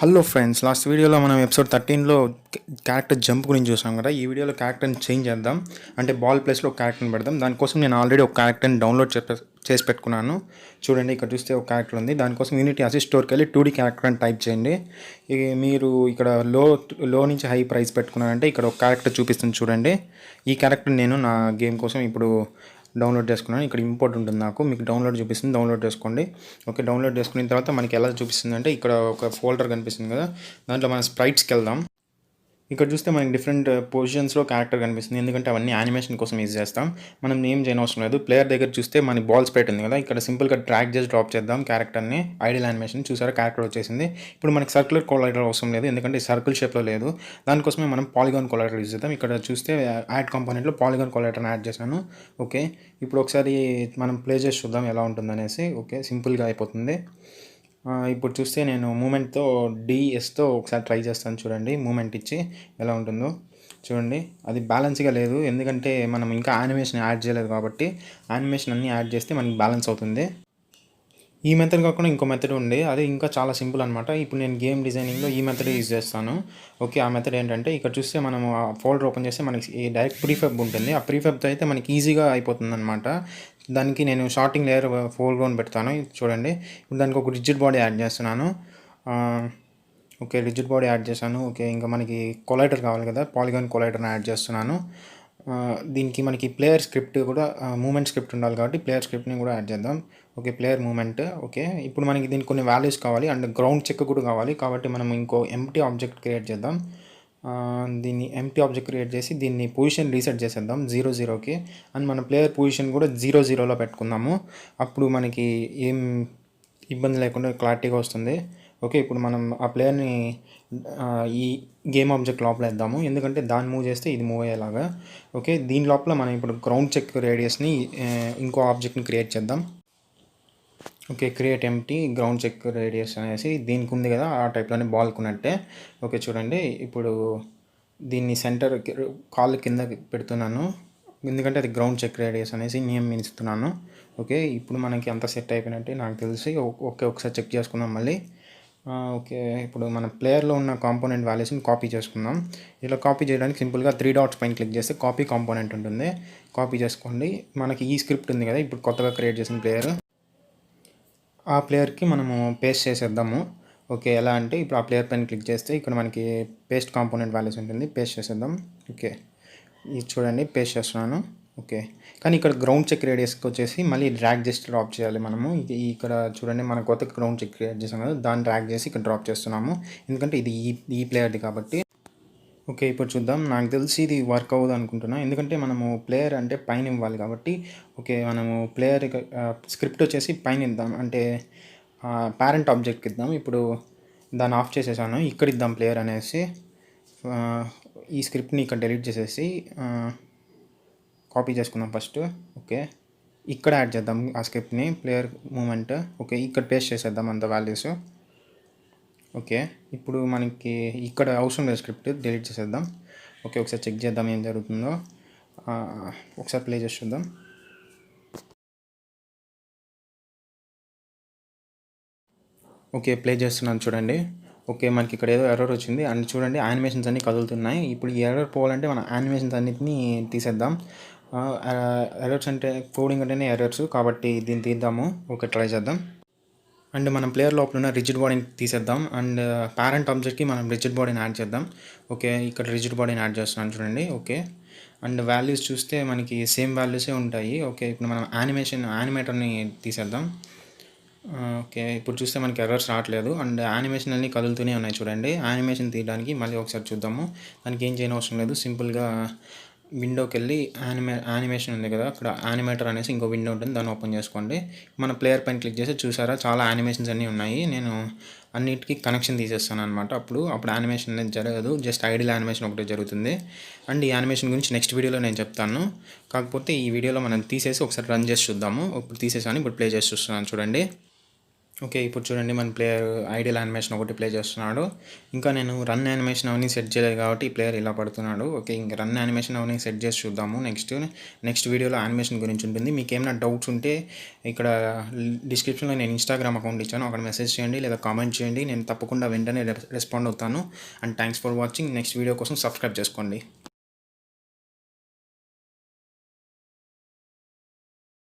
Hello friends, last వీడియోలో మనం episode 13లో character jump గురించి చూసాం కదా. ఈ వీడియోలో క్యారెక్టర్ని చేంజ్ చేద్దాం, అంటే బాల్ ప్లేస్లో ఒక క్యారెక్టర్ని పెడదాం. దానికోసం నేను ఆల్రెడీ ఒక క్యారెక్టర్ని డౌన్లోడ్ చేసి పెట్టుకున్నాను. చూడండి, ఇక్కడ చూస్తే ఒక క్యారెక్టర్ ఉంది. దానికోసం యూనిటీ అసిస్ట్ స్టోర్కి వెళ్ళి 2D క్యారెక్టర్ అని టైప్ చేయండి. మీరు ఇక్కడ లో నుంచి హై ప్రైస్ పెట్టుకున్నారంటే ఇక్కడ ఒక క్యారెక్టర్ చూపిస్తుంది చూడండి. ఈ క్యారెక్టర్ నేను నా గేమ్ కోసం ఇప్పుడు డౌన్లోడ్ చేసుకున్నాను. ఇక్కడ ఇంపోర్ట్ ఉంటుంది, నాకు మీకు డౌన్లోడ్ చూపిస్తుంది, డౌన్లోడ్ చేసుకోండి. ఓకే, డౌన్లోడ్ చేసుకున్న తర్వాత మనకి ఎలా చూపిస్తుంది అంటే ఇక్కడ ఒక ఫోల్డర్ కనిపిస్తుంది కదా, దాంట్లో మన స్ప్రైట్స్కి వెళ్దాం. ఇక్కడ చూస్తే మనకి డిఫరెంట్ పొజిషన్స్లో క్యారెక్టర్ కనిపిస్తుంది, ఎందుకంటే అవన్నీ యానిమేషన్ కోసం యూజ్ చేస్తాం. మనం ఏం చేయనవసరం లేదు. ప్లేయర్ దగ్గర చూస్తే మన బాల్ స్ప్రైట్ ఉంది కదా, ఇక్కడ సింపుల్గా డ్రాగ్ చేసి డ్రాప్ చేద్దాం క్యారెక్టర్ని. ఐడియల్ యానిమేషన్ చూసారా, క్యారెక్టర్ వచ్చేసింది. ఇప్పుడు మనకి సర్క్యులర్ కొలైడర్ అవసరం లేదు, ఎందుకంటే సర్కిల్ షేప్లో లేదు. దానికోసమే మనం పాలిగాన్ కొలైడర్ యూజ్ చేద్దాం. ఇక్కడ చూస్తే యాడ్ కాంపోనెంట్లో పాలిగాన్ కొలైడర్ని యాడ్ చేశాను. ఓకే, ఇప్పుడు ఒకసారి మనం ప్లే చేసి చూద్దాం ఎలా ఉంటుందనేసి. ఓకే, సింపుల్గా అయిపోతుంది. ఇప్పుడు చూస్తే నేను మూమెంట్తో డిఎస్తో ఒకసారి ట్రై చేస్తాను. చూడండి, మూమెంట్ ఇచ్చి ఎలా ఉంటుందో చూడండి. అది బ్యాలెన్స్గా లేదు, ఎందుకంటే మనం ఇంకా యానిమేషన్ యాడ్ చేయలేదు కాబట్టి. యానిమేషన్ అన్నీ యాడ్ చేస్తే మనకి బ్యాలెన్స్ అవుతుంది. ఈ మెథడ్ కాకుండా ఇంకో మెథడ్ ఉంది, అది ఇంకా చాలా సింపుల్ అనమాట. ఇప్పుడు నేను గేమ్ డిజైనింగ్లో ఈ మెథడ్ యూజ్ చేస్తాను. ఓకే, ఆ మెథడ్ ఏంటంటే ఇక్కడ చూస్తే మనం ఆ ఫోల్డర్ ఓపెన్ చేస్తే మనకి డైరెక్ట్ ప్రీఫెబ్ ఉంటుంది. ఆ ప్రీఫెబ్తో అయితే మనకి ఈజీగా అయిపోతుంది అనమాట. దానికి నేను షార్టింగ్ లేయర్ ఫోర్గ్రౌండ్ పెడతాను. చూడండి, ఇప్పుడు దానికి ఒక రిజిడ్ బాడీ యాడ్ చేస్తున్నాను. ఓకే, రిజిడ్ బాడీ యాడ్ చేశాను. ఓకే, ఇంకా మనకి కొలైడర్ కావాలి కదా, పాలిగాన్ కొలైడర్ని యాడ్ చేస్తున్నాను. దీనికి మనకి ప్లేయర్ స్క్రిప్ట్ కూడా, మూమెంట్ స్క్రిప్ట్ ఉండాలి కాబట్టి ప్లేయర్ స్క్రిప్ట్ని కూడా యాడ్ చేద్దాం. Okay, player moment. ఓకే, ఇప్పుడు మనకి దీనికి కొన్ని వాల్యూస్ కావాలి అండ్ గ్రౌండ్ చెక్ కూడా కావాలి, కాబట్టి మనం ఇంకో ఎంప్టీ ఆబ్జెక్ట్ క్రియేట్ చేద్దాం. దీన్ని ఎంప్టీ ఆబ్జెక్ట్ క్రియేట్ చేసి దీన్ని పొజిషన్ రీసెట్ చేసేద్దాం 0-0కి. అండ్ మన ప్లేయర్ పొజిషన్ కూడా 0-0లో పెట్టుకుందాము. అప్పుడు మనకి ఏం ఇబ్బంది లేకుండా క్లారిటీగా వస్తుంది. ఓకే, ఇప్పుడు మనం ఆ ప్లేయర్ని ఈ గేమ్ ఆబ్జెక్ట్ లోపల వేద్దాము, ఎందుకంటే దాన్ని మూవ్ చేస్తే ఇది మూవ్ అయ్యేలాగా. ఓకే, దీని లోపల మనం ఇప్పుడు గ్రౌండ్ చెక్ రేడియస్ని ఇంకో ఆబ్జెక్ట్ని క్రియేట్ చేద్దాం. Okay, create empty ground check radius అనేసి దీనికి ఉంది కదా, ఆ టైప్లోనే బాల్కి ఉన్నట్టే. ఓకే, చూడండి, ఇప్పుడు దీన్ని సెంటర్ కాల్ కింద పెడుతున్నాను, ఎందుకంటే అది గ్రౌండ్ చెక్ రేడియస్ అనేసి నియమిస్తున్నాను. ఓకే, ఇప్పుడు మనకి అంత సెట్ అయిపోయినట్టే నాకు తెలిసి. ఓకే, ఒకసారి చెక్ చేసుకుందాం మళ్ళీ. ఓకే, ఇప్పుడు మన ప్లేయర్లో ఉన్న కాంపోనెంట్ వాల్యూస్ని కాపీ చేసుకుందాం. ఇలా కాపీ చేయడానికి సింపుల్గా 3 డాట్స్ పైన క్లిక్ చేస్తే కాపీ కాంపోనెంట్ ఉంటుంది, కాపీ చేసుకోండి. మనకి ఈ స్క్రిప్ట్ ఉంది కదా, ఇప్పుడు కొత్తగా క్రియేట్ చేసిన ప్లేయర్, ఆ ప్లేయర్కి మనము పేస్ట్ చేసేద్దాము. ఓకే, ఎలా అంటే ఇప్పుడు ఆ ప్లేయర్ పైన క్లిక్ చేస్తే ఇక్కడ మనకి పేస్ట్ కాంపోనెంట్ వాల్యూస్ ఉంటుంది, పేస్ట్ చేసేద్దాం. ఓకే, ఇది చూడండి, పేస్ట్ చేస్తున్నాను. ఓకే, కానీ ఇక్కడ గ్రౌండ్ చెక్ రేడియస్కి వచ్చేసి మళ్ళీ డ్రాగ్ చేసి డ్రాప్ చేయాలి మనము. ఇక్కడ చూడండి, మన కొత్త గ్రౌండ్ చెక్ క్రియేట్ చేసాం కదా, దాన్ని డ్రాగ్ చేసి ఇక్కడ డ్రాప్ చేస్తున్నాము, ఎందుకంటే ఇది ఈ ప్లేయర్ది కాబట్టి. ఓకే, ఇప్పుడు చూద్దాం. నాకు తెలిసి ఇది వర్క్ అవ్వదు అనుకుంటున్నా, ఎందుకంటే మనము ప్లేయర్ అంటే పైన ఇవ్వాలి కాబట్టి. ఓకే, మనము ప్లేయర్ స్క్రిప్ట్ వచ్చేసి పైన ఇద్దాం, అంటే పేరెంట్ ఆబ్జెక్ట్కి ఇద్దాం. ఇప్పుడు దాన్ని ఆఫ్ చేసేసాను, ఇక్కడ ఇద్దాం ప్లేయర్ అనేసి. ఈ స్క్రిప్ట్ని ఇక్కడ డిలీట్ చేసేసి కాపీ చేసుకుందాం ఫస్ట్. ఓకే, ఇక్కడ యాడ్ చేద్దాం ఆ స్క్రిప్ట్ని, ప్లేయర్ మూమెంట్. ఓకే, ఇక్కడ పేస్ట్ చేసేద్దాం అంత వాల్యూస్. ఓకే, ఇప్పుడు మనకి ఇక్కడ అవసరం లేదు, స్క్రిప్ట్ డిలీట్ చేసేద్దాం. ఓకే, ఒకసారి చెక్ చేద్దాం ఏం జరుగుతుందో. ఒకసారి ప్లే చేసి చూద్దాం. ఓకే, ప్లే చేస్తున్నాను చూడండి. ఓకే, మనకి ఇక్కడ ఏదో ఎర్రర్ వచ్చింది అండ్ చూడండి, యానిమేషన్స్ అన్నీ కదులుతున్నాయి. ఇప్పుడు ఈ ఎర్రర్ పోవాలంటే మన యానిమేషన్స్ అన్నిటిని తీసేద్దాం. ఎర్రర్స్ అంటే కోడింగ్ అంటేనే ఎర్రర్స్, కాబట్టి దీన్ని తీద్దాము. ఓకే, ట్రై చేద్దాం. అండ్ మనం ప్లేయర్ లోపల ఉన్న రిజిడ్ బాడీని తీసేద్దాం అండ్ పేరెంట్ ఆబ్జెక్ట్కి మనం రిజిడ్ బాడీని యాడ్ చేద్దాం. ఓకే, ఇక్కడ రిజిడ్ బాడీని యాడ్ చేస్తున్నాను చూడండి. ఓకే, అండ్ వాల్యూస్ చూస్తే మనకి సేమ్ వాల్యూసే ఉంటాయి. ఓకే, ఇప్పుడు మనం యానిమేటర్ని తీసేద్దాం. ఓకే, ఇప్పుడు చూస్తే మనకి ఎర్రర్స్ రావట్లేదు అండ్ యానిమేషన్ అన్నీ కదులుతూనే ఉన్నాయి చూడండి. యానిమేషన్ తీయడానికి మళ్ళీ ఒకసారి చూద్దాము. దానికి ఏం చేయనవసరం లేదు, సింపుల్గా విండోకి వెళ్ళి యానిమేషన్ ఉంది కదా, అక్కడ యానిమేటర్ అనేసి ఇంకో విండో ఉంటుంది, దాన్ని ఓపెన్ చేసుకోండి. మన ప్లేయర్ పైన క్లిక్ చేసి చూసారా, చాలా యానిమేషన్స్ అన్నీ ఉన్నాయి. నేను అన్నిటికీ కనెక్షన్ తీసేస్తాను అనమాట. అప్పుడు యానిమేషన్ అనేది జరగదు, జస్ట్ ఐడియల్ యానిమేషన్ ఒకటే జరుగుతుంది. అండ్ ఈ యానిమేషన్ గురించి నెక్స్ట్ వీడియోలో నేను చెప్తాను. కాకపోతే ఈ వీడియోలో మనం తీసేసి ఒకసారి రన్ చేసి చూద్దాము. ఇప్పుడు తీసేసాను, ఇప్పుడు ప్లే చేసి చూస్తున్నాను చూడండి. ఓకే, ఇప్పుడు చూడండి మన ప్లేయర్ ఐడియల్ యానిమేషన్ ఒకటి ప్లే చేస్తున్నాడు. ఇంకా నేను రన్ యానిమేషన్ అవన్నీ సెట్ చేయలేదు కాబట్టి ఈ ప్లేయర్ ఇలా పడుతున్నాడు. ఓకే, ఇంకా రన్ యానిమేషన్ అవన్నీ సెట్ చేసి చూద్దాము. నెక్స్ట్ వీడియోలో యానిమేషన్ గురించి ఉంటుంది. మీకు ఏమైనా డౌట్స్ ఉంటే ఇక్కడ డిస్క్రిప్షన్లో నేను ఇన్స్టాగ్రామ్ అకౌంట్ ఇచ్చాను, అక్కడ మెసేజ్ చేయండి లేదా కామెంట్ చేయండి. నేను తప్పకుండా వెంటనే రెస్పాండ్ అవుతాను. And thanks for watching. Next video కోసం సబ్స్క్రైబ్ చేసుకోండి.